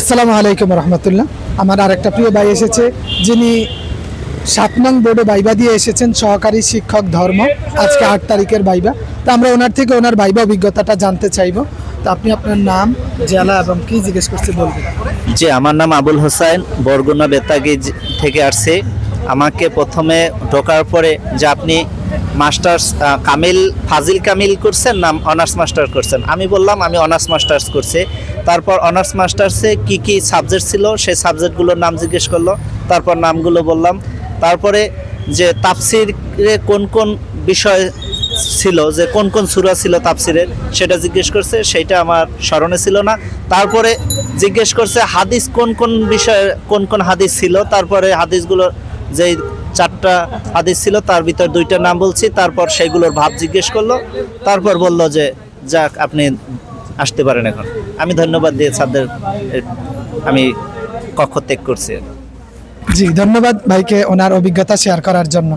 আসসালামু আলাইকুম রহমতুল্লাহ। আমার আরেকটা প্রিয় ভাই এসেছে, যিনি 7 নং বোর্ডে ভাইবা দিয়ে এসেছেন, সহকারী শিক্ষক ধর্ম। আজকে 8 তারিখের ভাইবা। তো আমরা ওনার থেকে ওনার ভাইবা অভিজ্ঞতাটা জানতে চাইবো। তো আপনি আপনার নাম, জেলা এবং কি জিজ্ঞেস করতে বলবেন। জি, আমার নাম আবুল হোসেন, বরগুনা বেতাগি থেকে আসছি। আমাকে প্রথমে ঢোকার পরে যে আপনি মাস্টার্স ফাজিল কামিল করছেন না অনার্স মাস্টার করছেন, আমি বললাম আমি অনার্স মাস্টার্স করছি। তারপর অনার্স মাস্টার্সে কি কি সাবজেক্ট ছিল সেই সাবজেক্টগুলোর নাম জিজ্ঞেস করলো, তারপর নামগুলো বললাম। তারপরে যে তাফসিরে কোন কোন বিষয় ছিল, যে কোন কোন সূরা ছিল তাফসিরের, সেটা জিজ্ঞেস করছে, সেইটা আমার স্মরণে ছিল না। তারপরে জিজ্ঞেস করছে হাদিস কোন কোন বিষয়ে কোন কোন হাদিস ছিল, তারপরে হাদিসগুলো যেই 4টা হাদিস ছিল তার ভিতর 2টা নাম বলছি, তারপর সেগুলোর ভাব জিজ্ঞেস করলো। তারপর বলল যে যাক আপনি আসতে পারেন এখন। আমি ধন্যবাদ দিয়ে স্যারদের আমি কক্ষ ত্যাগ করছি। জি, ধন্যবাদ ভাইকে ওনার অভিজ্ঞতা শেয়ার করার জন্য।